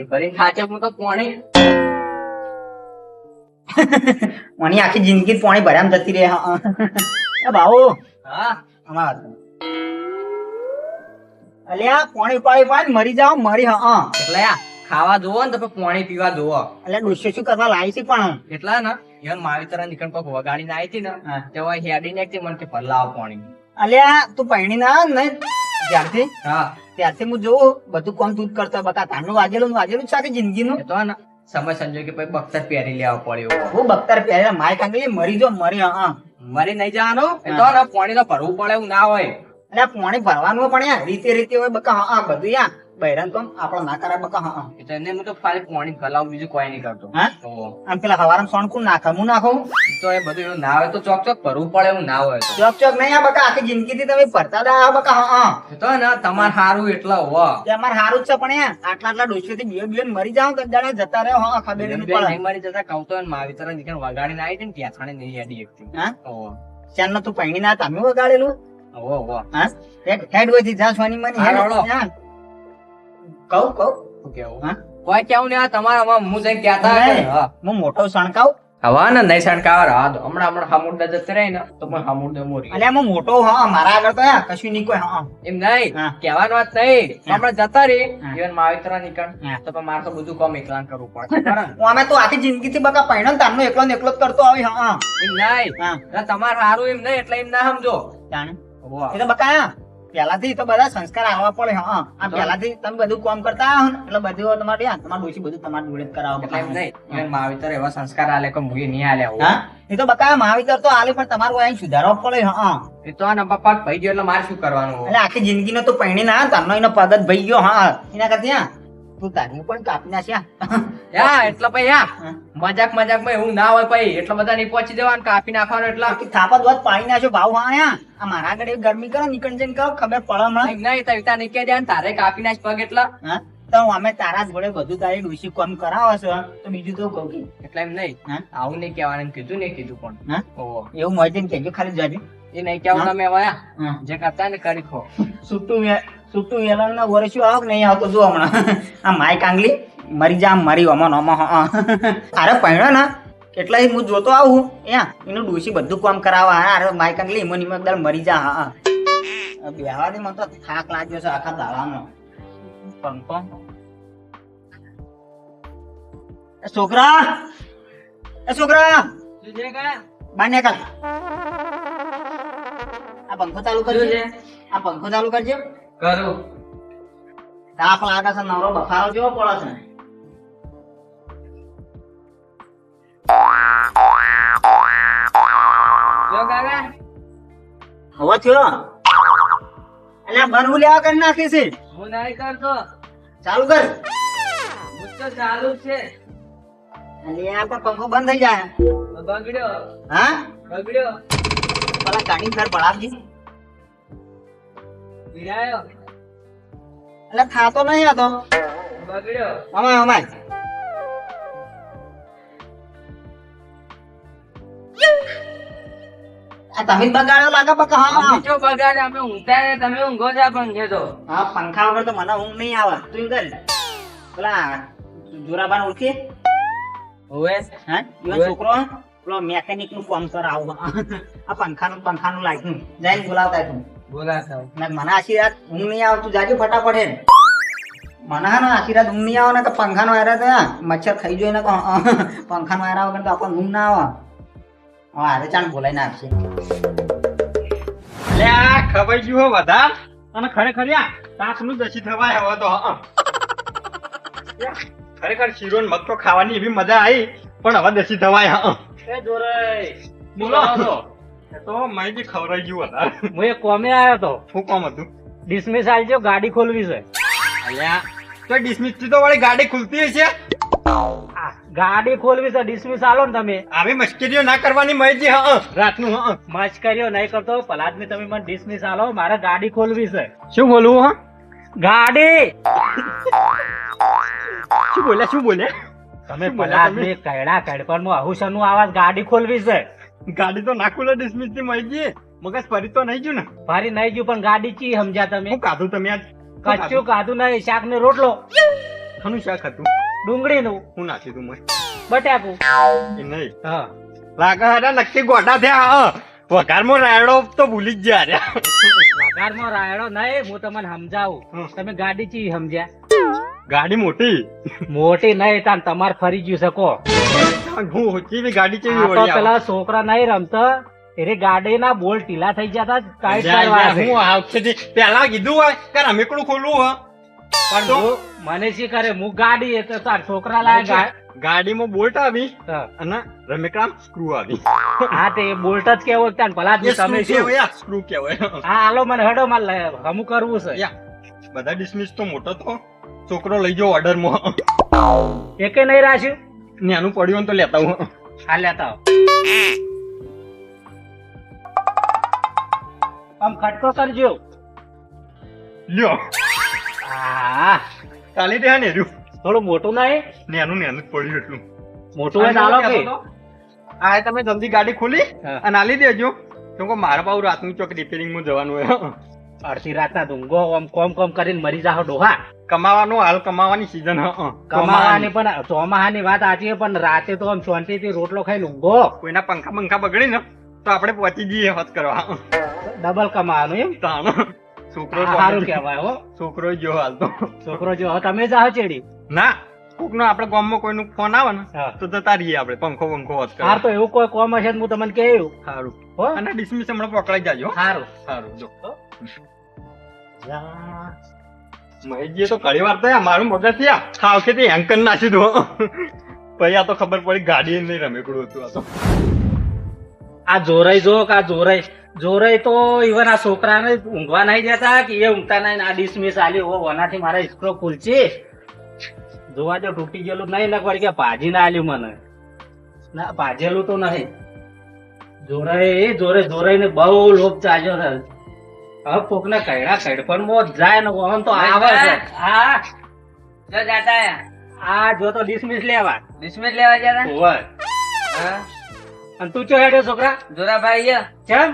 ભરી ભરી ખાચે હું તો પોણી મને આખી જિંદગી પાણી ભર્યામ જતી રહે. એ ભાऊ હા અમાર અલ્યા પાણી પાણી મરી જાવ મરી. હા એટલે આ ખાવા જોવો ને તો પછી પોણી પીવા જોવો. એટલે ડોસ્યો શું કરવા લાવી છે પણ એટલા ને યાર માવિતરા નીકળ પગ વગાડીને આવી હતી ને તેવા હેડી ને મને કે ભલાવ પોણી. અલ્યા તું પૈણી ના ને ત્યારથી હા ત્યારથી હું જોઉં બધું કોમ તું જ કરતો. બકા તારનું વાજેલું જ છે આખી જિંદગીનું. એ તો ને સમય સંજોગ કે પછી બખ્તર પહેરી લેવા પડ્યો. હું બખ્તર પહેરે માય કાંગલી મરી જો મરી. હા મરી નહીં જવાનું એ તો ને પોણી તો ભરવું પડે એવું ના હોય. એટલે પાણી ભરવાનું પણ યાર રીતે રીતે હોય બકા. હા બધું યાર બૈરાન તો આપડે ના કરાય બકા. હા એ તો એને હું તો ખાલી પોણી ભલાવ બીજું કોઈ નહીં કરતો. હા તો આમ પેલા હવારમાં સોણકું નાખે હું નાખું તો એ બધું એવું ના હોય તો ચોક ચોક ભરવું પડે એવું ના હોય તો. ચોક ચોક નહીં આ બકા આખી જિંદગી થી તમે ભરતા હતા બકા. હા એ તો ને તમારે સારું એટલા હોવા તે અમારે સારું જ છે પણ યાર આટલા ડોસીઓ થી બીઓ મરી જાવ તો દાડા જતા રહ્યો. હા ખબર નહીં પડે. નહીં મરી જતા કહું તો માવિતરા નીકળ વગાડીને આવી હતી ને ત્યાં છાણે નહીં હેડી એકથી. હા ઓહો ચાલ તું પૈણી ના તમે વગાડેલું. ઓહો ઓહો હા હેડ હોય થી જા સોની મની હા, હેડ રડો. હા. કહું શું કેવું હા કોઈ કેવું ને આ તમારા હું જઈને કહેતા નહીં. હા હું મોટો સણકાવ હવા ને નહીં સણકાવા રહા દો. હમણાં હામુંડા જતે રહે ને તો પણ હામુંડા મોરી અને હું મોટો. હા મારા આગળ તો યાર કશું નહીં કોઈ. હા એમ નહીં હા. કહેવાનું વાત નહીં હા. હમણાં જતા રહી હા. જીવન માવિતરા નીકળ હા. તો પણ મારે તો બધું કામ એકલા કરવું પડે ખરા ને? હું અમે તો આખી જિંદગી થી બકા પૈણો તારનો એકલો ને એકલો જ કરતો આવી. હા એમ નહીં હા એટલે તમારે સારું એમ નહીં એટલે એમ ના સમજો જાણે વાહ. એ તો બકા પેલાથી તો બધા સંસ્કાર આવવા પડે. હા આ પેલાથી તમે બધું કામ કરતા આવો ને એટલે બધું તમારે યાર તમારે ડોશી બધું તમારી જોડે જ કરાવો એટલે એમ બકા. નહીં જીવન માવિતર એવા સંસ્કાર આલે કે મુએ નહીં આલ્યા હોય. હા એ તો બકા મહાવિતર તો આલે પણ તમારું અહીં સુધારવા પડે. હા એ તો આ નંબર પાક ભાઈ ગયો એટલે મારે શું કરવાનું હોય? એટલે આખી જિંદગી નો તો પૈણી ના તારનો એનો પગ જ ભઈ ગયો. હા એના કરતી હા તું તારી પણ કાપી નાખ્યા. યા એટલે પછી યા હા. મજાક માં એવું ના હોય પછી એટલા બધા નહીં પહોંચી દેવાનું કાપી નાખવાનું એટલા બાકી થાપા દોત પાડી નાખ્યો ભાવ. હા યા આ મારા આગળ એવી ગરમી કરો નીકળ જઈને કરો ખબર પડે હમણાં. નહીં નહીં તવિતા નહીં કે જાય તારે કાપી નાખ પગ એટલા હા તો અમે તારા જોડે બધું તારી ડોશી કામ કરાવો છો તો બીજું તો કહું કે એટલે એમ નહીં હા આવું નહીં કહેવાનું એમ કીધું નહીં કીધું પણ હા ઓહો એવું મોજે કહેજો ખાલી જાજુ. એ નહીં કેવું હા. તમે હવે યા હા જે કરતા ને કરી ખો છૂટું વેલણ ના વર્ષો આવો કે નહીં આવતો જો હમણાં આ માય કાંગલી મરી જા મરી ઓમાં ઓમાં. અરે પૈણો ને એટલે હું જોતો આવું યા એનું ડોશી બધું કામ કરાવવા. હા અરે માય કાંગલી ઈમો નિમક દાળ મરી જા. હા બેહવા દે મને તો થાક લાગ્યો છે આખા દાડાનો. પંખો એ છોકરા શું છે કાં? બાર નીકળ. આ પંખો ચાલુ કરજો. શું છે? આ પંખો ચાલુ કરજો. કરું તાપ લાગે છે નવરો બફારો જેવો પડે છે. જો કાકા હવે થયો એટલે બનવું લેવા કરી નાખી છે. હું નહીં કરતો ચાલુ કર. હું તો ચાલુ જ છે એટલે આ પણ પંખો બંધ થઈ જાય. બગડ્યો હા બગડ્યો પેલા ગાડી ઘર ભણાવજી. વિરાયો એટલે થાતો નહીં આ તો બગડ્યો અમાય અમાય. આ તમે જ બગાડ્યો લાગે બકા. હા અમે જો બગાડે અમે ઊંઘતા ને તમે ઊંઘો છો પંખે તો હા પંખા વગર તો મને ઊંઘ નહીં આવે. તું એમ કર પેલા જોરાબાન ઓળખી. હોવે હા ઈવન ઓવે. છોકરો પેલો મેકેનિક નું કામ કરાવું. આ પંખાનું લાગ્યું જઈને બોલાવતા તું. બોલાતા મને આશીર્વાદ ઊંઘ નહીં આવે તું જાજો ફટાફટ હેડ. મને હા ને આશીર્વાદ ઊંઘ નહીં આવે ને તો પંખાનો વાયરા તો મચ્છર ખાઈ જોઈએ ને પંખાનો વાયરા વગર તો આપણને ઊંઘ ના આવે. હવે આજે ચાલ બોલાઈ નાખશે. એટલે આ ખવાઈ ગયું હો વધાર અને ખરેખર યા તાસનું દસી થવાય હવે તો. ખરેખર શીરો ને મગ તો ખાવાની એવી મજા આવી પણ હવે દસી થવાય. એ જોરાઈ બોલો તો માહિતી ખવરાઈ ગયું વધાર. હું એક કોમે આવ્યો તો શું કામ હતું? ડિસમિસ આલજો ગાડી ખોલવી છે. અલ્યા તો ડિસમિસ થી તો વાળી ગાડી ખુલતી હશે. આ ગાડી ખોલવી છે ડિસમિસ આલો ને તમે. આવી મશ્કરીઓ ના કરવાની માહિતી. હા રાતનું. હા મચ કર્યો નહીં કરતો પલાદમી તમે મને ડિસમિસ આલો મારે ગાડી ખોલવી છે. શું બોલવું? હા ગાડી શું બોલ્યા તમે શું બોલ્યા પલાદમી કયડા કડપણ નું આહુષણ નું આવાજ ગાડી ખોલવી છે. ગાડી તો ના ખુલે ડિસમિસ થી માહિતી મગજ ફરી તો નહીં ગયું ને. ફરી નહીં ગયું પણ ગાડી ચી સમજ્યા તમે? શું ખાધું તમે આજ? કચ્ચું કાધું નહીં શાક ને રોટલો. ખાનું શાક હતું ડુંગળીનું હું નાખ્યું તું મેં બટાકું એ નહીં હા લાગે હારા નક્કી ગોડા થયા વઘારમાં રાયડો તો ભૂલી જ ગયા રહ્યા. વઘારમાં રાયડો નહીં, હું તમને સમજાવું. તમે ગાડી ચી સમજ્યા? ગાડી મોટી મોટી નહીં તાન તમારે ફરી ગયું શકો. હું ઓછી બી ગાડી આ ચેવી તો વળી પેલા છોકરા નહીં રમતા એરે ગાડીના બોલ ઢીલા થઈ જતા ટાઈટ કરવા છે. હું આ વખતે પેલા કીધું હોય કે રમેકડું ખોલવું હોય પણ મને શી કરે, હું ગાડી એ તો તાર છોકરા લાય ગાડીમાં બોલ્ટ આવી અને રમેકડામાં સ્ક્રૂ આવી. હા તે બોલ્ટ જ કેવો તાન ભલા જ તમે શું સ્ક્રૂ કહેવાય. હા હાલો મને હડો મારે હમું કરવું છે. બધા ડિસમિસ તો મોટો તો છોકરો લઈ જાઓ ઓર્ડર માં એકે નહીં રાખ્યું નાનું પડ્યું હોય તો લેતા હું. હા લેતા આવો. આમ ખટકો કરજો. લ્યો હા કાલે ત્યાં ને રહ્યું થોડું મોટું નહીં, નાનું નાનું જ પડ્યું એટલું મોટું હોય તો હાલો કે. આ તમે જલ્દી ગાડી ખોલી હા. અને આલી દેજો કેમ કે મારા પાઉ રાતનું ચોક રિપેરિંગ માં જવાનું હોય. અડધી રાતના ડુંગો આમ કોમ કોમ કરીને મરી જાઓ ડોહા. કમાવાનું હાલ કમાવાની સીઝન કમાવાની પણ ચોમાહાની વાત સાચી છે, પણ રાતે તો આમ શાંતિથી રોટલો ખાઈ ઊંઘો. કોઈના પંખા બંખા બગડી ને તો આપણે પહોંચી જઈએ હત કરવા. ડબલ કમાવાનું એમ તાણ. છોકરો સારું કહેવાય હો. છોકરો જો હાલ તો છોકરો જો હવે તમે જાઓ ચેડી. ના કોક નો આપડે ગામમાં કોઈનું ફોન આવે ને હા. તો જતા રહીએ આપણે પંખો બંખો હત હાર કરવા. તો એવું કોઈ કોમ હશે તો હું તમને કહ્યું. સારું હો અને ડિસમિસ હમણાં પકડાઈ જાજો. સારું. સારું જો મહેશજીએ તો ઘણી વાર થયા મારું મગજ થયા આ વખતે હેંગ કરી નાખ્યું તું. પછી આ તો ખબર પડી ગાડી નહીં રમેકડું હતું આ તો. આ જોરાઈ જો કે આ જોરાઈ તો ઇવન આ છોકરાને ઊંઘવા નહીં દેતા કે એ ઊંઘતા નહીં. આ ડિસમિસ આલી ઓ વનાથી મારા સ્ક્રો ખુલશે જોવા જો તૂટી ગયેલું નહીં ને વળી કે ભાજી ના આલ્યું મને ના ભાજેલું તો નહીં. જોરાઈ ને બહુ લોભ ચાલ્યો છે. હવે કોકને કૈડા કડપણ માં જાય ને ઓમ તો આવે છે. હા જો જાતા આયા. આ જો તો ડિસમિસ લેવા ડિસમિસ લેવા જતા. હોય. હા અને તું ચો હેડ્યો છોકરા જોરાભાઈ યો. કેમ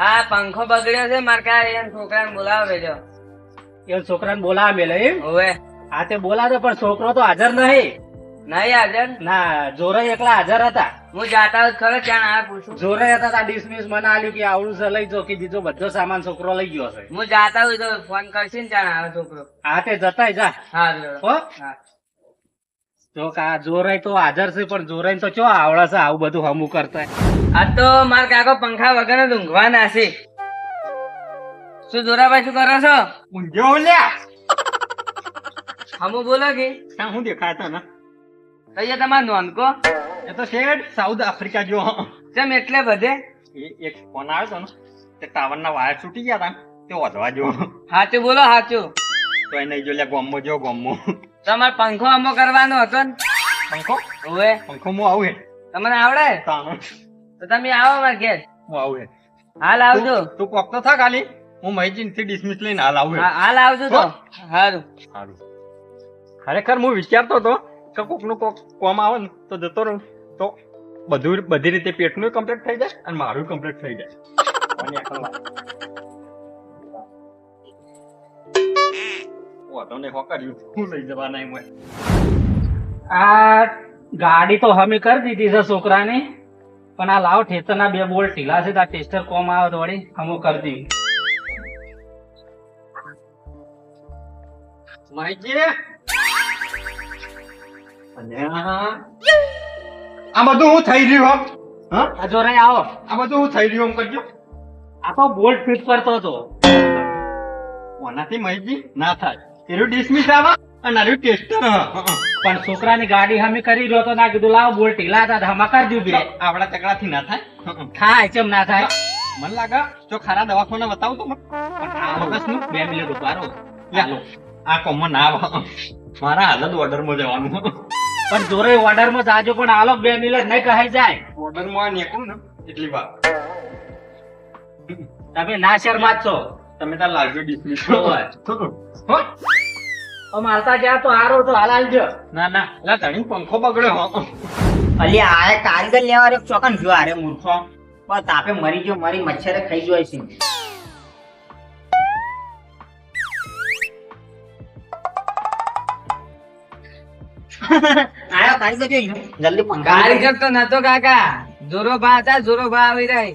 આ પંખો બગડ્યો છે મારે કાંઈ એને છોકરાને બોલાવે જો. એ છોકરાને બોલાવા મેલે એમ. હોવે આ તે બોલાવે પણ છોકરો તો હાજર નહીં. નહીં હાજર. ના જોરાઈ એકલા હાજર હતા. હું જાતા હોત ખરો ત્યાં આ પૂછું. જોરાઈ હતા તા ડિસમિસ મને આલ્યું કે આવડું છે લઈ જો કે બીજો બધો સામાન છોકરો લઈ ગયો છે. હું જાતા હોય તો ફોન કરશે ને ત્યાં આવે છોકરો. આ તે જતાય જા હા જોડો. હો હા જો કે આ જોરાઈ તો હાજર છે પણ જોરાઈ તો ચો આવડે છે આવું બધું હમું કરતા. આ તો મારા કાકો પંખા વગર જ ઊંઘવાના છે. શું જોરાભાઈ શું કરો છો? ઊંઘ્યો લ્યા હમુ બોલો કે ત્યાં હું દેખાતા ને કહીએ તમારે નોંધકો એ તો શેઠ સાઉથ આફ્રિકા જો. કેમ એટલે બધે? એક ફોન આવ્યો હતો ને તે ટાવર ના વાયર છૂટી ગયા હતા તે વધવા જો. સાચું બોલો સાચું. તો એ નહીં જો લ્યા ગોમો જો ગોમો. તમારે પંખો અમો કરવાનો હતો ને? પંખો હોવે પંખો હું આવું હે તમને આવડે? તાણ તો તમે આવો મારા ઘેર. હું આવું હે હાલ આવજો. તું કોક તો થા ખાલી હું મહેશજી થી ડિસમિસ લઈને હાલ આવું હે. હાલ આવજો તો. સારું. સારું ખરેખર હું વિચારતો હતો કે કોક નું કોક કોમ આવે ને તો જતો રહું તો બધી રીતે પેટનું કમ્પ્લીટ થઈ જાય અને મારું કમ્પ્લીટ થઈ જાય. અને આ કલાક. વાંધો નહીં, હો કર્યું. હું લઈ જવાના એમ હોય. આ ગાડી તો હમી કરી દીધી છે છોકરાની પણ આ લાવ ઠેતરના બે બોલ્ટ ઢીલા છે. આ ટેસ્ટર કોમ આવે તો વળી હમું કરી દીધી. મહેશજી આ બધું હું થઈ રહ્યું હો? હા આ જોરાઈ આવો. આ બધું હું થઈ રહ્યું એમ કરજો. આ તો બોલ્ટ ફિટ કરતો હતો. ઓનાથી મહેશજી ના થાય. એનું ડિસમિસ આવે અને આનું ટેસ્ટર. પણ છોકરાની ગાડી હમી કરી રહ્યો તો ના કીધું લાવ બોલ્ટ ઢીલા હતા હમા કરી દીધું બે. આવડા ચકડાથી ના થાય. થાય કેમ ના થાય? મને લાગે જો ખરા દવાખાના બતાવું તો મને. પણ આ વખતનું 2 મિનિટ ઉભા રહો. ચાલો આ કોમમાં ના આવે. મારા હાલત ઓર્ડરમાં જવાનું. પણ જોરે ઓર્ડર માં જાજો પણ આલો 2 મિનિટ નહીં કહાઈ જાય. ઓર્ડરમાં નીકળું ને એટલી વાર તમે ના શરમાત છો. તમે તાર લાગજો ડિસમિસ. હોય. આમ હાલતા ગયા તો હારો તો હાલ આલજો. ના ના લા તણી પંખો બગડ્યો. હો અલી આ કારીગર લેવા રે ચોકન જો આરે મૂર્ખો બસ તાપે મરી ગયો મરી મચ્છરે ખાઈ જોય છે. આયો કારીગર જોઈ જલ્દી પંખા કારીગર તો નતો કાકા, જોરો ભા હતા, જોરો ભા આવી રહી.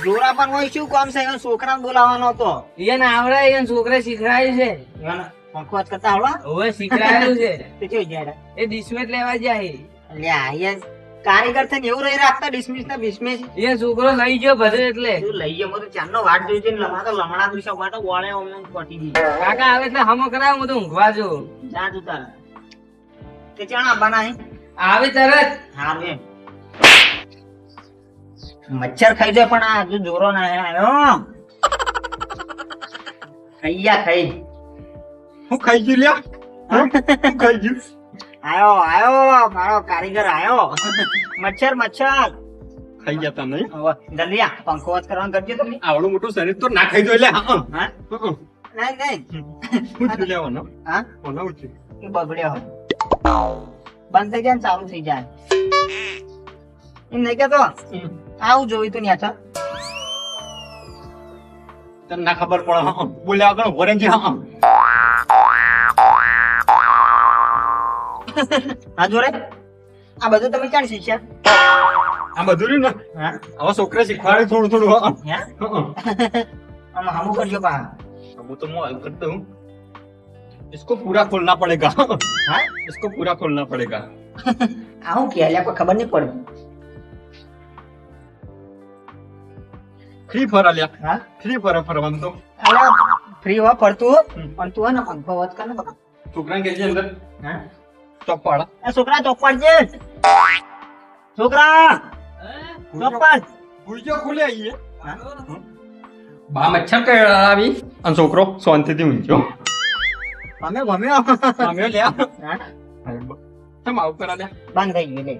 જોરા પણ હોય શું કામ છે એનો છોકરાને બોલાવવાનો હતો એને આવડે, એને છોકરે શીખડાયું છે. એનો પંખો વાત કરતા આવડા હવે શીખડાયું છે. તે જોઈ જાય એ ડિસ્મેટ લેવા જાય. લ્યા યાર કારીગર થઈને એવું રહી રાખતા ડિસમિસ ને બિસમિસ એ છોકરો લઈ ગયો ભરે એટલે. તું લઈ ગયો તો ચાંદનો વાટ જોઈ જોઈને લમણા તો લમણા દુસા વાટો વળે ઓમ પટી ગઈ કાકા આવે એટલે હમો કરાવ, હું તો ઊંઘવા જઉં. જા તું તાર તે ચાણા બનાય આવે તરત. હારું એમ મચ્છર ખાઈ જાય પણ આ હજુ જોરો ના આવ્યો ખાઈયા ખાઈ હું ખાઈ ગયું લ્યા હું ખાઈ ગયું આયો મારો કારીગર આયો મચ્છર મચ્છર ખાઈ ગયા તા નહીં હવે જલ્દી આ પંખો વાત કરવાનું કરજો તમે આવડું મોટું શરીર તો ના ખાઈ દો લે હા નહીં નહીં હું છું લેવાનો હા બનાવું છું એ બગડ્યો બંધ થઈ જાય ને ચાલુ થઈ જાય એમ નહીં કેતો આવું જોયું તું ન્યા છો તને ના ખબર પડે હા બોલ્યા આગળ વરેંજી હા હા જોરે આ બધું તમે ક્યાં શીખ્યા આ બધું રહ્યું ને હા હવે છોકરા શીખવાડે થોડું થોડું હા હે આમાં હમું કરજો પા वो तो मैं करता हूँ इसको पूरा खोलना पड़ेगा હા इसको पूरा खोलना पड़ेगा આવું કે અલ્યા કોઈ ખબર નહીં પડે फ्री फर लिया હા फ्री फर फरवान तो અલ્યા ફ્રી હો પડતું પણ તું હે ને પંખો વાત કર ને બકા छोकरा के जे अंदर હા चौपाड़ा એ છોકરા ચોપડ છે છોકરા ચોપડ गुर्जो खुले आई है હા बा मच्छर के अभी अन छोकरो शांति थी उनकी ગમે ગમ્યો हमें लिया હા हम आउ करा लिया બંધ થઈ ગયું લે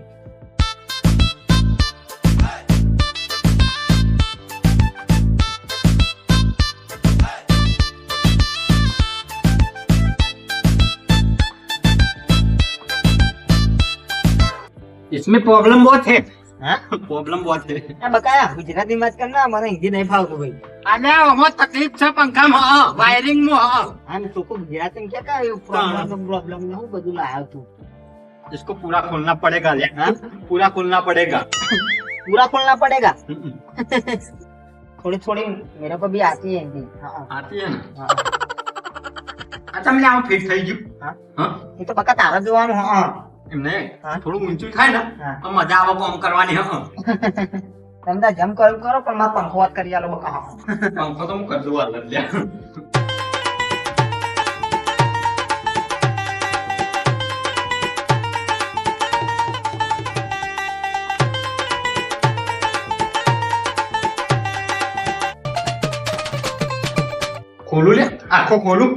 इसमें प्रॉब्लम बहुत है હા प्रॉब्लम बहुत है આ બકાયા ગુજરાતી માં જ કર ના મને હિન્દી નહીં ફાવતું ભાઈ अरे हमें तकलीफ से पंखा में हाँ वायरिंग में हाँ હા ને તું ગુજરાતી માં ક્યાં પ્રોબ્લેમ ને હું બધું લાવ્યો તું इसको पूरा खोलना पड़ेगा लिया हाँ? पूरा खोलना पड़ेगा पूरा खोलना पड़ेगा थोड़ी थोड़ी मेरे को भी आती है हिंदी हाँ आती है ना हाँ अच्छा मैं आऊँ फिट થઈ ગયું હા હા એ તો બકા તારા જોવાનું હા એમને હા. થોડું ઊંચું થાય ને હા. તો મજા આવે કામ કરવાની હા તમને જમ કરું કરો પણ મારે પંખો વાત કરી આલો બકા હા પંખો તો હું કરી દઉં હાલ જ લ્યા ખોલું લે આખો ખોલું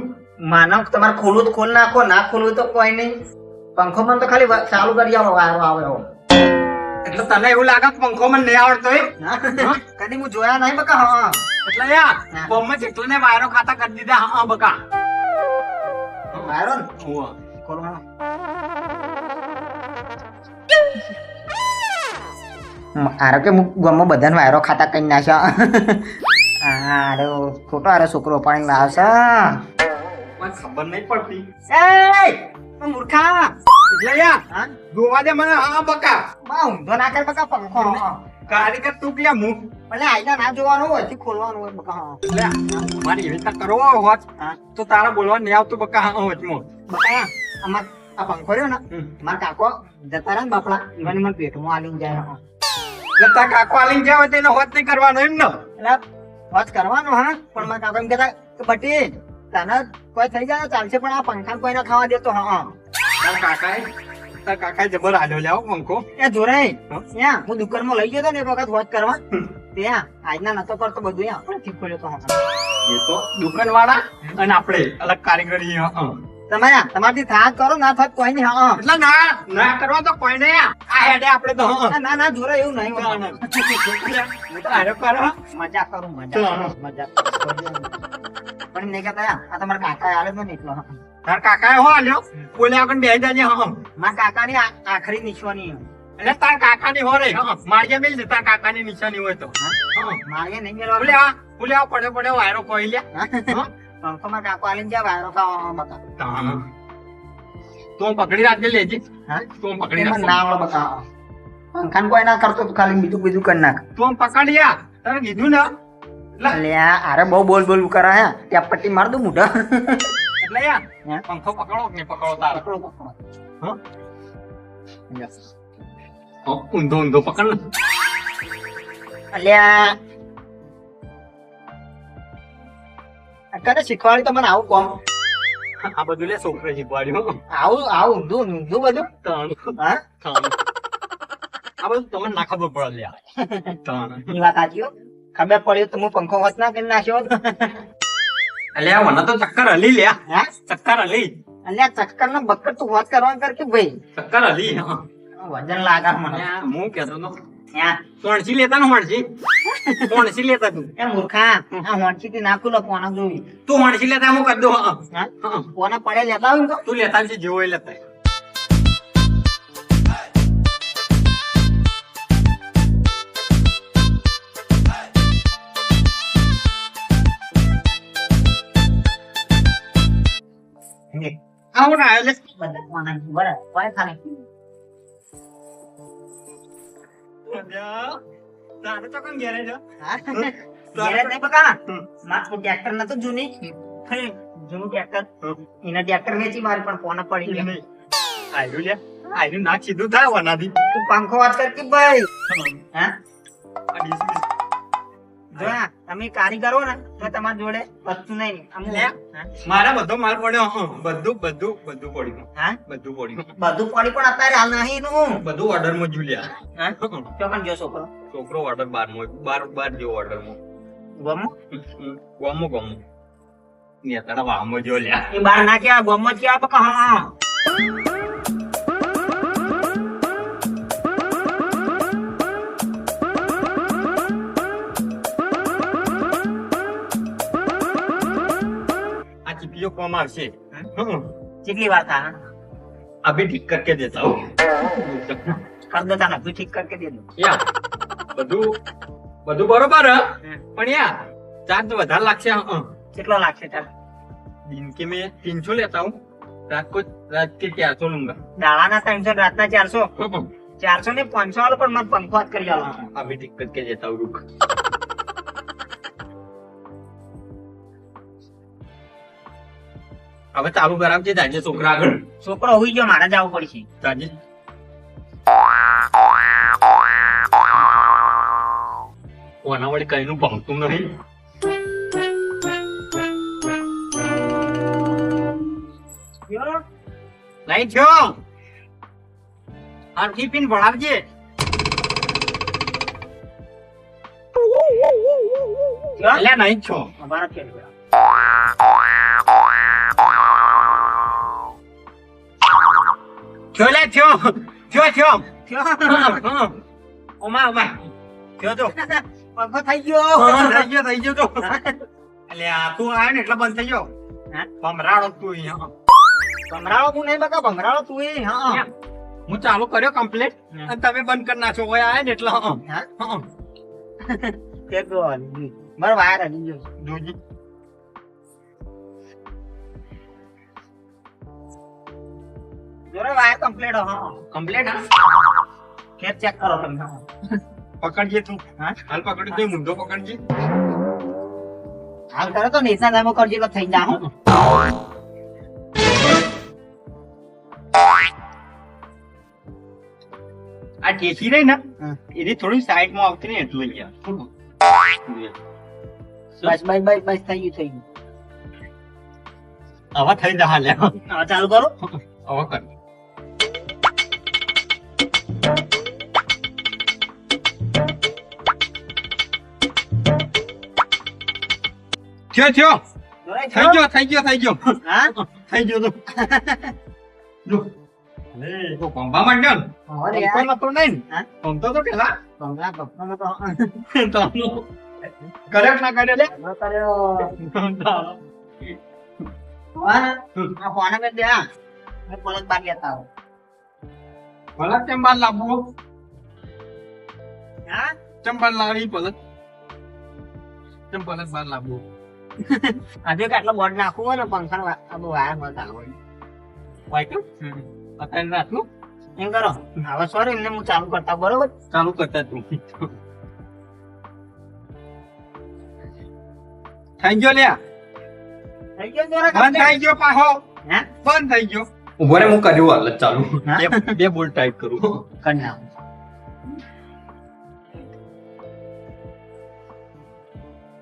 માનવ તમારે ખોલું તો ખોલ નાખો ના ખોલું તો કોઈ નહીં પંખો મને તો ખાલી ચાલુ કરી આવો વારો આવે એવો એટલે તને એવું લાગે કે પંખો મને નહીં આવડતો એ હા? કદી હું જોયા નહીં બકા હા એટલે યાર હા. કોમમાં જેટલું ને વાયરો ખાતા કરી દીધા હા બકા વાયરો ને હોવા ખોલો હા આરો કે ગામમાં બધાને વાયરો ખાતા કઈ નાખ્યા અરે ખોટો આરો છોકરો પાણી લાવશે મને ખબર નહીં પડતી એ મૂર્ખા એટલે યાર હા જોવા દે મને હા બકા બા ઊંધો ના કર બકા પંખો કારીગર તું ક્યાં મું એટલે આઈના ના જોવાનું હોય થી ખોલવાનું હોય બકા હા એટલે મારી એવી રીતના કરવો હોત હા તો તારા બોલવા નહીં આવતું બકા હા વચમાં બકા અમાર આ પંખો રહ્યો ને મારા કાકો જતા રહ્યા ને બાપડા ઈવાની મને પેટમાં આલીને જાય હા એટલે તારા કાકો આલીને ગયા હોય તો એને હોત નહીં કરવાનો એમ ને એટલે વાત કરવાનો હા પણ મારા કાકો એમ કહેતા કે બટી તને કોઈ થઈ જાય તો ચાલશે પણ આ પંખા કોઈને ખાવા દેતો હા તારા કાકાએ જબર આલ્યો લ્યાવો પંખો એ જોરે હા? ત્યાં હું દુકાનમાં લઈ ગયો તો ને એક વખત વાત કરવા ત્યાં આજના નતો કરતો બધું ત્યાં આપણે ઠીક કર્યો તો હા એ તો દુકાન વાળા અને આપણે અલગ કારીગરી હા તમારથી થાક કરો ના થાક કોઈ નહીં હા એટલે ના ના કરવા તો કોઈ નહીં આ હેડે આપણે તો હા ના ના જોરે એવું નહીં હોય. હું તો હારો કરો મજા કરું હા. મજા પણ એમ નહીં કહેતા આ તમારા કાકા આલે જ નહીં એટલો હા તાર કાકાએ હો આલ્યો બોલે આગળ બે જાજે હા મારા કાકાની આખરી નિશાની એટલે તાર કાકાની હો રે હા મારી મેલ દે તાર કાકાની નિશાની હોય તો હા મારે નહીં મેળવા બોલે આ પડે પડે વાયરો કોઈ લે હા પંખો માં કાકો આલીને જ્યાં વાયરો ખાવા બકા તાણ. તું પકડી રાખજે લેજે. હા તું પકડી એમાં રાખ. ના આવડે બતાવો પંખાને કોઈ ના કરતો તું ખાલી બીજું બીજું કરી નાખ તું પકડ યાર. તને કીધું ને. અલ્યા અરે બહુ બોલ બોલ કરે હે ત્યાં પટ્ટી માર દઉં મોઢા એટલે યાર હે? પંખો પકડો કે નહીં પકડો તારે? પકડો પકડો હા? ઊંધો ઊંધો પકડ ને. અલ્યા કને શીખવાડી તો મને આવું કોમ આ બધું લે છોકરે શીખવાડ્યું. આવું આવું ઊંધું ઊંધું બધું હા આ બધું તમને ના ખબર પડે લે. એ વાત સાચી હો. ખબર પડી તો હું પંખો હોત ના કરી નાખ્યો હોત. અલ્યા મને તો ચક્કર હલી લ્યા. હા ચક્કર હલી. અલ્યા ચક્કર નો બક્કર તું હોત કરવા કર કે ભાઈ ચક્કર હલી. હા. વજન લાગે મને અલ્યા, હું કહેતો તો હા કોણસી લેતા ને હોણસી? કોણસી લેતા તું? એ મૂર્ખા આ હોંચી થી નાખું લો કોના જોઈ તું હોણસી લેતા હું કરી દઉં. હા. હા હા. કોના પડે લેતા હોય ને તો તું લેતા છે જેવો એ લેતા. આવો ને આયો લે. બધા કોના બરાબર કોઈ ખાલી અલ્યા, તારે તો કોણ ઘેરે છે? હા ઘેરે જ નહીં બકા મારું ટ્રેક્ટર નતું જૂની જૂનું ટ્રેક્ટર એના ટ્રેક્ટર વેચી મારી પણ કોના પડી ગયા આયુ લે. આયુ નાક સીધું થાય વનાથી. તું પંખો વાત કર કે ભાઈ હા આ ડીશ બીશ. જો આ તમે કારીગરો ને તો તમારી જોડે વસ્તુ નહીં અમુક લે. મારા બધો માલ પડ્યો. હા. બધું પડ્યું. હા બધું પડ્યું. બધું પડી પણ અત્યારે હાલ નહીં નું બધું ઓર્ડર માં જુલ્યા. હા ચોકન જો છોકરો છોકરો ઓર્ડર 12 જેવો ઓર્ડર માં. ગમો ગમો નેતાડા વાહમાં જો લ્યા. એ બાર ના કેવા ગમો કેવા બકા હા આ ચીપીઓ કોમ આવશે. કેટલી વાર થા अभी ठीक करके देता हूँ. કર દેતા ના ઠીક કરકે દે દો યા બધું બરોબર હ? પણ યા ચાર્જ વધારે લાગશે. કેટલો લાગશે તાર दिन के मैं 300 लेता हूँ. रात के 400 लूंगा. દાડાના 300 રાતના 400 400 ને 500 વાળો પણ મને પંખો વાત કરી આલો अभी ठीक करके देता हूँ. रुक. હવે ચાલુ કરાવજે જાજે છોકરા આગળ. છોકરો હોઈ ગયો મારે જવું પડશે જાજે. કોના વળી કઈનું ભણતું નહીં. નહીં થયો. આ ટિફિન ભણાવજે. એટલે નહીં છો. અમારા ખેલ થયો લે થયો. ઓમા થયો તો. પંખો થઈ ગયો થઈ ગયો તો. એટલે આ તું આવ્યો ને એટલે બંધ થઈ ગયો. હા? ભમરાડો તું અહીંયા. ભમરાળો હું નહીં બકા ભમરાળો તું એ હા હું ચાલુ કર્યો કમ્પ્લીટ હા. અને તમે બંધ કરી નાખો. ઓય આયા ને એટલે હા તે તો મારો વાયર હલી ગયો જોજી. જોરે વાયર કમ્પ્લીટ હા કમ્પ્લીટ ફેર ચેક કરો તમે પકડજે તું. હા? હાલ પકડી દે. મુંડો પકડજે. હાલ કરો તો નીચા દામો કરજો એટલે થઈ જા હો આ ઠેસી રહી ને હા. એની થોડી સાઈડ માં આવતી ને એટલું અહીંયા. બસ બસ બસ બસ થઈ ગયું હવે થઈ જા હાલે. હવે ચાલુ કરો હવે કર. થયો જોરે થઈ ગયો થઈ ગયો હા થઈ ગયો તો જો તો પંપા માંડ્યો ને હવે યાર પંપા તો નહીં હા? પંપો તો પેલા ભમરા ભમરા તો કરે ના કરે લે હવે કર્યો હા આ ફોન મેં દે હા મેં પલક બાર લેતા આવો પલક કેમ બાર લાવવો હા કેમ બાર લાવી પલક કેમ પલક બાર લાવવો આજે કેટલો બોર્ડ નાખવું હોય ને પંખા આ બહુ વાયર મળતા હોય વાંચ્યું અત્યારે રાતનું એમ કરો હવે સોરી એમને હું ચાલુ કરતા બરોબર ચાલુ કરતા તું થઈ ગયો લ્યા થઈ ગયો જોરા બંધ થઈ ગયો પાહો હે બંધ થઈ ગયો ઉભો રે હું કર્યું હાલ ચાલુ હા? બે બોલ ટાઈપ કરું કરી નાખ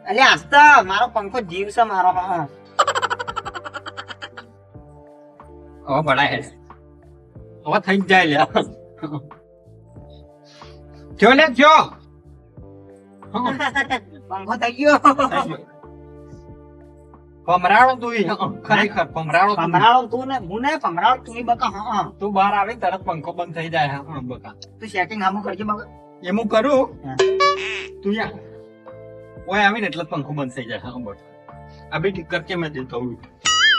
અલે આસ્તા મારો પંખો જીવ છે મારો હા હવે ભણાય હે હવે થઈ જ જાય લ્યા જો લે જો પંખો થઈ ગયો પમરાળો તું ખરેખર પમરાળો તું. પમરાળો તું ને હું ને પમરાળો તું બકા હા તું બહાર આવે તરત પંખો બંધ થઈ જાય હા બકા તું સેટિંગ હામું કરજે બકા એમ હું કરું હા. તું યા ઓય આવીને એટલે જ પંખો બંધ થઈ જાય હા બસ અભી ઠીક કરકે મેં દેતા હું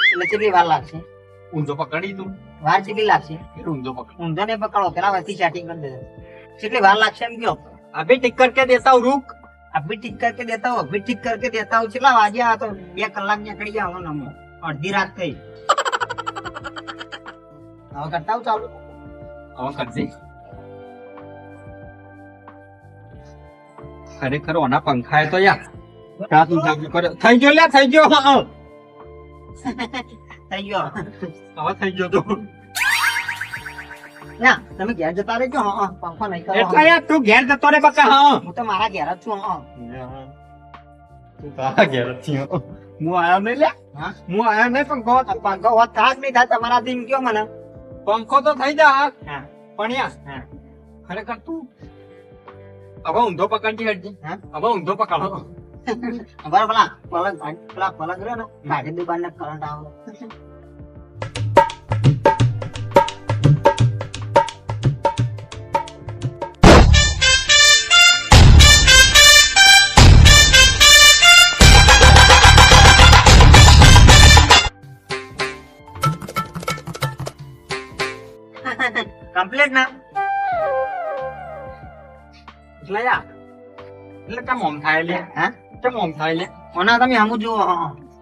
એટલે કેટલી વાર લાગશે ઊંધો પકડી તું વાર કેટલી લાગશે फिर ऊंधो पकड़ ઊંધો ને પકડો પેલા વસ્તી સેટિંગ કરી દેજો કેટલી વાર લાગશે એમ કયો अभी टिक करके देता हूँ रुक અભી ઠીક કરકે દેતા હું અભી ઠીક કરકે દેતા હું કેટલા વાગ્યા આ તો 2 કલાક નીકળી ગયા હું નમો અડધી રાત થઈ હવે કરતા હું ચાલુ હવે કરજે ખરેખર ઓના પંખા એ તો યાર કા તું જાગી કરે થઈ ગયો લે થઈ ગયો હા થઈ ગયો હવે થઈ ગયો તો ના તમે ઘેર જતા રહેજો હા પંખો નહીં કરો એટલે યાર તું ઘેર જતો રે બકા હા હું તો મારા ઘેર જ છું હા તું તારા ઘેર જ છું હું આયો નહીં લે હા હું આયો નહીં પંખો પંખો વાત થાક નહીં થાય તમારા દિન કયો મને પંખો તો થઈ જા હા પણ યાર હા ખરેખર તું હવે ઊંધો પકડજી હટજી હા હવે ઊંધો પકડો બરાબર પેલા પલંગ રહ્યો ને ભાગે દુકાન ને કરંટ આવે કમ્પ્લીટ ના એટલે યાર એટલે કેમ ઓમ થાય લે હા કેમ ઓમ થાય લે ઓના તમે હમું જુઓ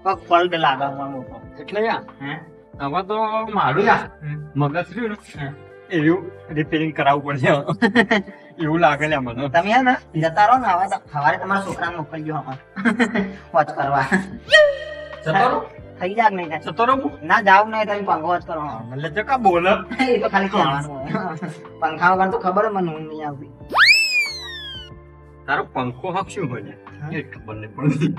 પગ ફોલ્ટ લાગે મોટો એટલે યાર હે હવે તો મારું યાર મગજ રહ્યું ને એવું રિપેરિંગ કરાવવું પડશે એવું લાગે લે મને તમે હે ને જતા રહો ને હવે સવારે તમારા છોકરાને મોકલજો અમાર વોચ કરવા જતો રહો થઈ જાગ નહીં થાય જતો રહો ના જાવ નહીં તમે પંખો વોચ કરો એટલે જકા બોલ એ તો ખાલી કહેવાનું હોય. પંખા વગર તો ખબર મને ઊંઘ નહીં આવતી તારો પંખો હક શું હોય એ ખબર નહીં પડતી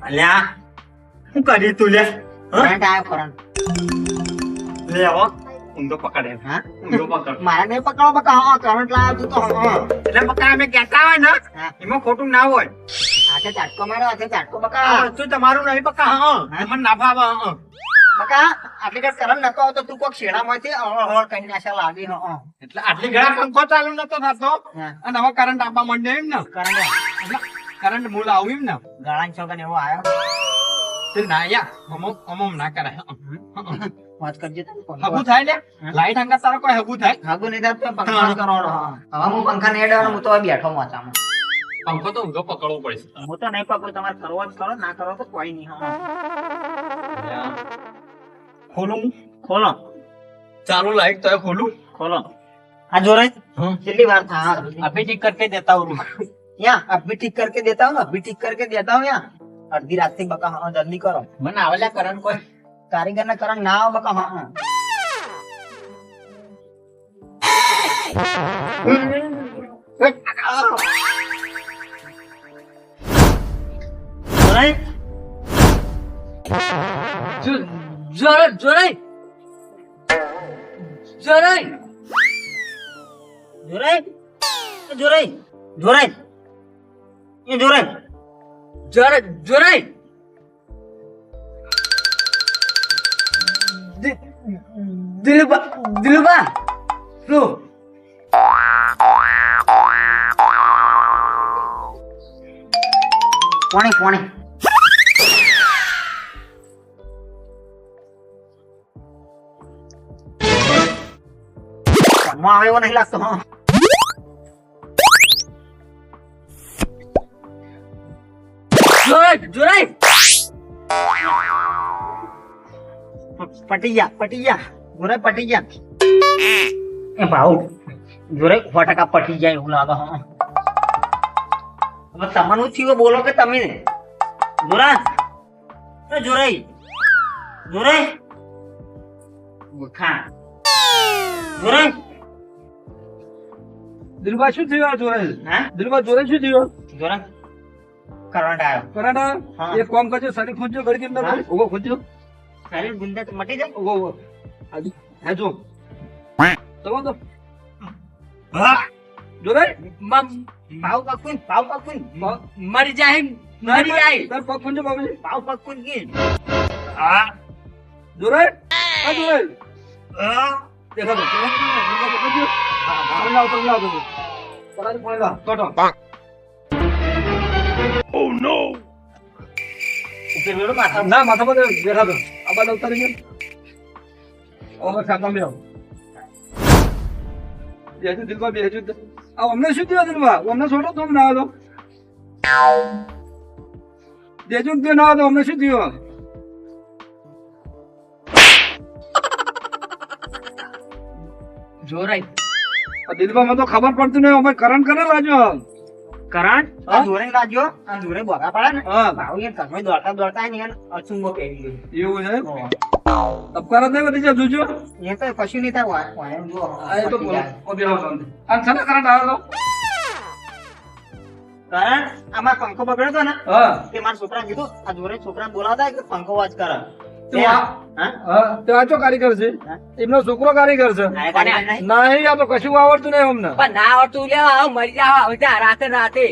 અલ્યા શું કરી તું લે કરંટ આવ્યો કરંટ લે આવો ઊંધો પકડે હા ઊંધો પકડ મારે નહીં પકડો બકા હા કરંટ લાવ્યો તું તો હા એટલે બકા અમે કહેતા હોય ને હા. એમાં ખોટું ના હોય હાથે ઝાટકો મારો હાથે ઝાટકો બકા આ વસ્તુ તમારું નહીં બકા હા મને ના ભાવે હા બકા આટલી ઘડી કરંટ નતો આવતો તું કોક શેડામાંથી હળ કઈ નાખ્યા લાવી હા એટલે આટલી ઘણા પંખો ચાલુ નતો થતો હા અને હવે કરંટ આપવા માંડ્યો એમ ને કરંટ એટલે કરંટ મૂળ આવ્યું એમ ને ગળાન છોકન એવો આવ્યો તે ના યા અમમ ના કરાય વાત કરજે તમે હગું થાય લે લાઈટ હંગા તારો કોઈ હગું થાય હાગુ નહીં થાય તો પંખા જ કરવાનો હવે હું પંખા ને એડવાનો હું તો હવે બેઠો વાંચામાં પંખો તો ઊંધો પકડવો પડશે હું તો નહીં પકડું તમારે કરવો જ કરો ના કરો તો કોઈ નહીં હા ખોલું ખોલો ચાલુ લાઈટ તો ખોલું ખોલો આ જોરે કેટલી વાર था अभी ठीक करके देता हूँ यहाँ अभी ठीक करके देता हूँ अभी ठीक करके देता हूँ यहाँ अर्धी रात से बका हाँ जल्दी करो મને આવેલા કરંટ કોઈ कारीगर ने करंट ना हो बका हाँ हाँ જોરાઈ? જોરાઈ જોરાઈ જોરાઈ જોરાઈ? એ જોરાઈ? જોરાઈ? એ જોરાઈ? જોરાઈ જોરાઈ દિલુબા દિલુબા શું કોણે કોણે કાનમાં આવે એવો નહીં લાગતો હા જોરાઈ પટી ગયા જોરે પટી ગયા એ ભાઉ જોરે 100% પટી જાય એવું લાગે હા હવે તમારું થયું બોલો કે તમે જોરા એ જોરાઈ મૂર્ખા જોરાઈ દિલબા શું થયું આ જોરાઈ હા દિલબા જોરાઈ શું થયું જોરા કરંટ આવ્યો કરાડા હા. એક કામ કરજો સારી ખોજો ઘડી કેમ ના ઓગો ખોજો શરીર ગુંદા મટી જાય ઓગો ઓગો આજુ હા જો તો હા જોરાઈ પાવ પકુન મરી જાય મરી જાય તાર પગ ખોજો બાબુજી પાવ પકુન કે હા જોરાઈ આ જોરાઈ હા દેખા તો પકડજો લાવ તો પરાજ પડેલા ટોટો ઉપર વેડો માથા ના માથા પર દેખા તો આ બાદ ઉતારી ગયો ઓવર ખાતા મે બેજુ દિલબા બેજુ આ અમને શું થયું દિલબા અમને છોડો તો ના આવ્યો દેજુ કે ના આવ્યો અમને શું થયું જોરાઈ આ દિલબા મને તો ખબર પડતી નહીં અમે કરંટ કરે લાજો કરંટ હા? આ જોરે લાગ્યો આ જોરે બોગા પડે ને હા ભાવ એ તમે દોડતા ને અચુંબો પહેરી ગયો એવું છે તબકારા નહીં વધી જાય જોજો એ તો કશું નહીં થાય વાયમ જો આ એ તો બોલો ઓબે આવો શાંતિ આ છને કરંટ આવ્યો કરંટ આમાં પંખો બગડ્યો હતો ને હા તે મારા છોકરા કીધું આ જોરે છોકરા બોલાવતા કે પંખો વાજ કરે તો આ- હા તે આચો કારીગર છે એમનો છોકરો કારીગર છે નહીં આ તો કશું આવડતું નહીં અમને પણ ના આવડતું લે મરી જાવ હવે રાતે રાતે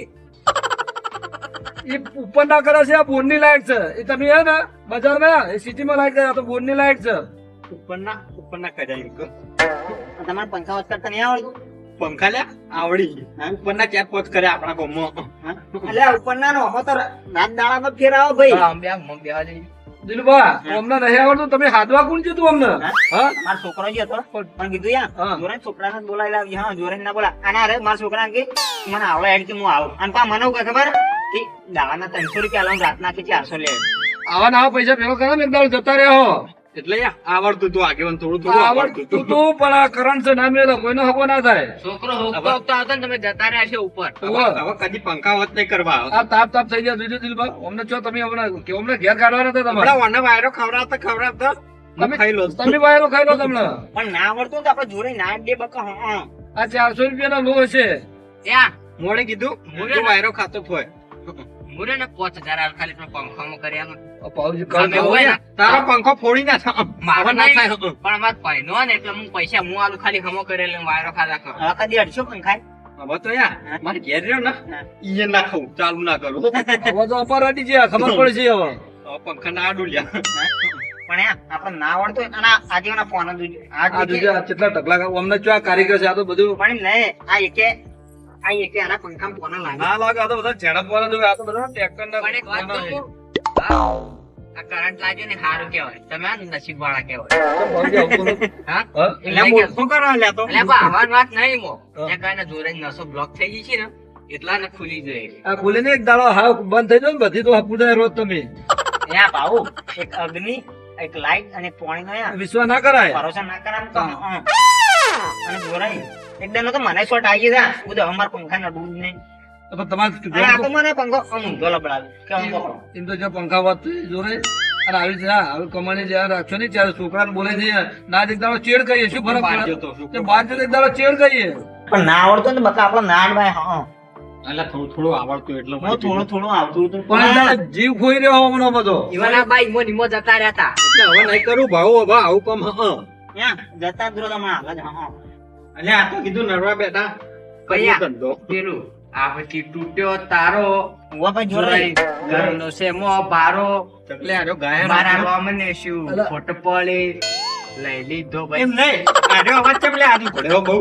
એ ઉપર ના કરે છે આ બોર્ડ ની લાઈટ છે એ તમે હે ને બજારમાં એ સિટી માં લાઈટ છે આ તો બોર્ડ ની લાઈટ છે ઉપરના કજાઈ તમારે પંખા વાજ કરતા નહીં આવડતું પંખા લે આવડી ઉપરના ચાર પોચ કરે આપણા ગામમાં એટલે ઉપરના નો આમાં તો રાત દાડા નો ફેર આવો ભાઈ દિલબા અમને નહીં આવડતું તમે હાથવા કોણ છે તું અમને હા મારો છોકરો જે હતો પણ કીધું હા. યાર જોરે છોકરાને બોલાવી લાવી હા જોરે ના બોલા અને અરે મારા છોકરા કે મને આવડે હેડ કે હું આવું અને પા મને કે ખબર કે દાવાના 300 રૂપિયા લાવું રાતના કે 400 લે આવા ના પૈસા ભેગો કરો ને એક દાડો જતા રહ્યો એટલે યાર આવડતું તું આગેવાન થોડું આવડતું તું પણ આ કરંટ છે ના મેલો કોઈનો હકો ના થાય છોકરો હોકતો આવતો ને તમે જતા રહ્યા છે ઉપર હવે કદી પંખા વત નહીં કરવા આ તાપ થઈ ગયા જોજો દિલબા અમને છો તમે હમણાં કે અમને ઘેર કાઢવાના હતા તમારે હમણાં વને વાયરો ખવડાવતા તમે ખાઈ લો તમે વાયરો ખાઈ લો તમને પણ ના આવડતું તો આપણે જોરે ના દે બકા હા આ 400 રૂપિયા નો છે ત્યાં મોડે કીધું તું વાયરો ખાતો હોય મુરે ને 5000 હાલ ખાલી તમે પંખામાં કર્યા પાવજી તમે હોય ને તારો પંખો ફોડી ના મારો ના નહીં, થાય પણ અમાર પહેનો ને એટલે હું પૈસા હું આલું ખાલી હમો કરેલ વાયરો ખાધા કરો હવે કદી 150 પંખા હવે તો યાર મારે ઘેર રહ્યો ને ઈ ના ખાવું ચાલુ ના કરું હવે તો અપારાટી છે ખબર પડે છે હવે હવે પંખા ના ડુલ્યા પણ યાર આપણે ના આવડતું અને આજે ના ફોન દુજો આ જોજો આ કેટલા ઢગલા અમને જો આ કારીગર છે આ તો બધું પણ નહીં આ એકે આના પંખા ફોન લાગે ના લાગે આ તો બધા ઝડપ વાળા જોવે આ તો બધા ટ્રેક્ટર ના પણ એક વાત કહું, આ કરંટ લાગ્યો ને સારું કહેવાય તમે આ નસીબ વાળા કહેવાય હા એટલે મોટું કરવા લેતો એટલે પણ આવાની વાત નહીં મો ત્યાં કાંઈ જોરે નસો બ્લોક થઈ ગઈ છે ને એટલા ને ખુલી જાય આ ખુલીને એક દાડો હા બંધ થઈ જાય ને બધી તો હપુદાય રોજ તમે યા ભાઉ એક અગ્નિ એક લાઈટ અને પાણી નો યાર વિશ્વાસ ના કરાય ભરોસો ના કરાય તો અને જોરાઈ એકદમ તો મને શોટ આવી ગયા હું તો અમાર પંખા ના દૂધ નહીં તો પણ તમારે અને આ તો મને પંખો ઊંધો લબડાવે કે હું પકડો એમ તો જો પંખા વાત જોરે અને આવી જ હા હવે કમાણી જ્યાં રાખશો ને ત્યારે છોકરાને બોલે છે ના એક દાડો ચેડ કહીએ શું ફરક બહાર પડે જતો શું તે બહાર જતો એક દાડો ચેડ કહીએ પણ ના આવડતો ને બકા આપણો ના અડવાય હા એટલે થોડું આવડતું એટલે હું થોડું આવતું હતું પણ એક દાડો જીવ ખોઈ રહ્યો હમણાં બધો ઈવાના બાઈ ઈમો નિમો જતા રહ્યા હતા એટલે હવે નહીં કરું ભાવ હવે આવું કમ યા જતા જ રહો તમે આગળ હા એટલે આ તો કીધું નરવા બેટા કયા? કયું ધંધો પેલું આ પછી તૂટ્યો તારો ઉવા ભાઈ જોરાઈ ઘરનો સેમો ભારો એટલે આજો ગાય મારા લોમને શું અલા. ખોટ પડી લઈ લીધો ભાઈ એમ નહીં આજો અવાજ ચમ લે આજુ પડ્યો બહુ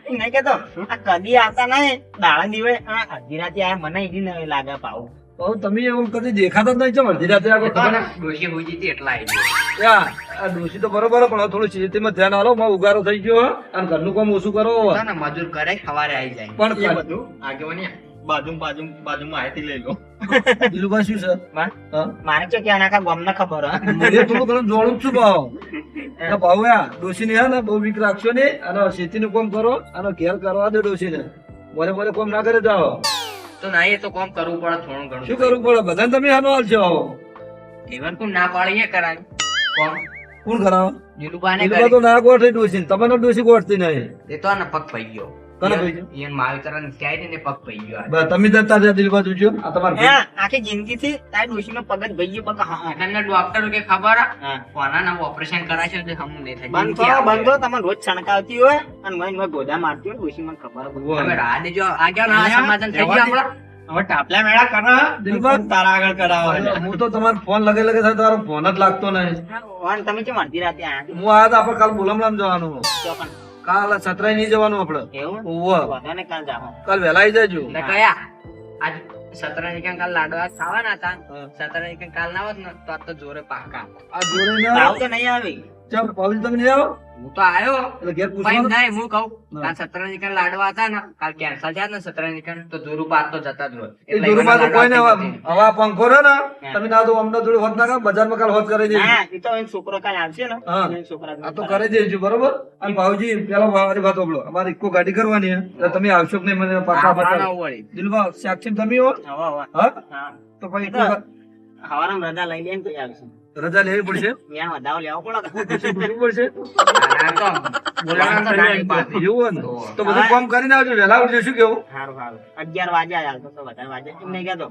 નહીં કેતો આ કદી આવતા નહીં દાડા દિવસ અડધી રાતે આ મને ઈજી નહીં લાગે પાઉ હવે તમે એવું કદી દેખાતા જ નહીં ચમ અડધી રાતે આગળ ખબર ડોશી હુજી હતી એટલા આવી ગયો. યા આ ડોશી તો બરોબર પણ હવે થોડું ખેતીમાં ધ્યાન આલો માં ઉગારો થઈ ગયો હો. અને ઘરનું કામ ઓછું કરો ના, ના, મજૂર કરે સવારે આવી જાય પણ એ બધું આગેવાની બાજુ માહિતી લઈ લો. દિલુભાઈ શું છે માં? હા? મારે તો ક્યાં નાખા ગમને ખબર હે. મને થોડું ઘણું જોડું જ છું ભાવ એટલે ભાવ ડોશીને હે ને બહુ વીક રાખશો ને અને ખેતીનું કામ કરો અને ઘેર કરવા દો ડોશીને બોલે બોલે કામ ના કરે જાઓ તો ના એ તો કોમ કરવું પડે થોડું ઘણું. શું કરવું પડે બધાને તમે આનો હાલ છો જીવન કોણ ના પાડીએ કરાય કોમ કોણ કરાવો જીલુબાને દિલુભા તો ના ગોઠે ડોશી તમને ડોશી ગોઠતી નહીં એ તો ને પગ પઈ ગયો. કોને પઈ ગયો? ઈયન માવતરને ક્યાંય ને પગ પઈ ગયો. બસ તમે જતા રહ્યા દિલુભા જોજો આ તમારે હે, આખી જિંદગીથી તારી ડોશીનો પગ જ ભઈ ગયો, પગ હા, હા. એના ડોક્ટર કે ખબર હા. કોના ના ઓપરેશન કરાશે તો હમ નહીં થાય. બંધ કરો, બંધ કરો. તમને રોજ છણકાવતી હોય અને મને ગોદા મારતી હોય, ડોશી મને ખબર હોય. હવે રાહ દેજો આગળ ના સમાધાન થઈ ગયું આપડે. હવે ટાપલા મેળા કરો દિલુભા તારા આગળ કરાવો હું તો તમારો ફોન લગે લગે થાય તમારો ફોન જ લાગતો નહીં અને તમે કેમ અડધી રાતે આયા? હું આયા તો આપણે કાલ બોલમણામ જવાનું ચોકન. કાલ સતરાય નહીં જવાનું આપણે એવું? ઓવે. વાંધો નહીં, કાલ જાઓ. કાલ વહેલા આવી જજો ને કયા આજ 17 ની કાલ લાડવા ખાવાના હતા. હા. 17 ની કાલ ના હોત ને તો આજ તો જોરે પાકા. આ જોડે ના ભાવ તો નહીં આવી. ચાલ પાવલી તમે નહીં આવો હું તો આયો એટલે ઘેર ભાઈ પૂછવાનું નહીં હું કહું હા. કાલ 17 ની કાલ લાડવા હતા ને કાલ કેન્સલ થયા ને 17 ની કાલ તો જોરુ પાક તો જતા જ હોય. એ એટલે દૂરમાં તો એના કોઈ ને લાડવા થઈ હવે આ પંખો રહ્યો ને તમે ના તો અમને થોડી હોત ના કરો બજારમાં કાલ હોત કરી દેજો હા, એ તો એનો છોકરો કાલ આવશે ને, હા. એનો છોકરા આ તો કરી દેજો બરોબર અને ભાવજી પેલા મારી વાત સાંભળો અમારે ઇકો ગાડી કરવાની છે એટલે તમે આવશો કે નહીં મને પાકા આવવાના બતાવો વળી. દિલભા સાક્ષી તમે હો હવે, હવે. હા હા. તો પછી એ તો હવારમાં રજા લઈ લે ને તો આવશે. રજા લેવી પડશે ત્યાં વધાવો લેવો પડે. પૂછવું પડશે આ તો બોલાવવાના તો ના પાડે. એવું હોય ને તો બધું કામ કરીને આવજો વહેલા આવજો શું કેવું સારું, સારું. 11 વાગ્યા હાલ તો વધારે વાગ્યા કેમ નહીં કહેતો?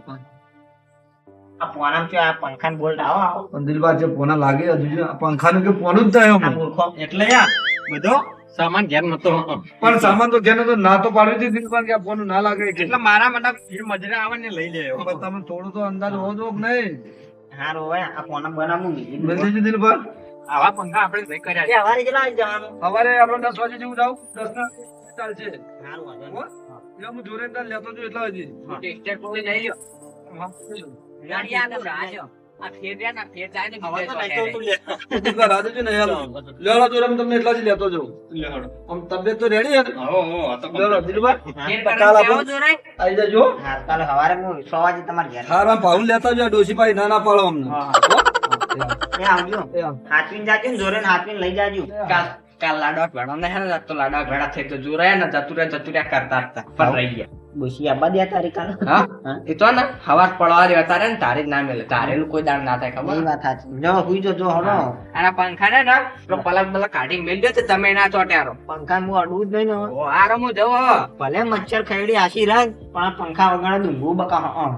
આ પોનામ છે, આ પંખાને બોલ્ટ આવો, આવો. પણ દિલભા જે પોના લાગે હજુ જે આ પંખાનું કે પોનું જ થાય આ અમને. મૂર્ખો. એટલે યાર બધો સામાન ઘેર નતો પણ સામાન તો ઘેરનો તો ના તો પાડવી દીધી દિલભા કે આ પોનું ના લાગે કે એટલે મારા માટે ફીર મજરા આવે ને લઈ લે પણ તમે થોડું તો અંદાજ હોવો જો કે નહીં સારું, હવે આ પોનામ બનાવું નહીં. બોલ દેજો દિલભા આવા પંખા આપણે નહીં કર્યા એ હવારે કેટલા વાગે જવાનું? સવારે આપણે 10 વાગે જેવું જાવ 10 ના ચાલશે સારું, વાંધો નહીં. હો? એટલે હું જોડે તાર લેતો છું એટલા હજી ટેસ્ટેડ પોતે જઈ લ્યો. ગાડી આગળ રાજો. આ ફેર રહ્યા ને, ફેર જાય ને હવે બીજે તો ચોથે નહીં તો તું લે. દિલભા રાધે છે ને યાર લેવાનો જોડે હું તમને એટલા જ લેતો જાઉં આમ તબિયત તો રેડી છે ને લેવાનો દિલભા ફેર કાલ કરવા આપણે- જાઓ છો ને? આવી જજો હા, કાલે સવારે હું 6 વાગે તમારે ઘેર. હાર માં પાઉન લેતા જો ડોશીભાઈ ના ના પાડો અમને હા, હો? એ આવજો. એ આમ. હાથવીને જાજો ને, જોરે ને હાથવીને લઈ જાજો. કાલ લાડવા ભેળા હે ને તો લાડવા ભેળા થઈ તો જોરાયા ને જતું રહ્યા કરતા હતા પણ રહી ગયા. ડોશી આબા દે તારી કાલે. હા એ તો ને હવાર પડવા દેવા તારે ને તારે જ ના મળે તારેલું કોઈ દાળ ના થાય એ ખબર વાત સાચી. જો હુઈ જો, જો હલો. આના પંખા ને પેલો પલક બલક કાઢી મેલ દો તો તમે ના ચોટ્યારો. પંખા હું અડવું જ નહીં ને હવે. ઓ આરામ હું જવો ભલે મચ્છર ખૈડી આશી રાખ પણ આ પંખા વગાડે ડુંગું બકા.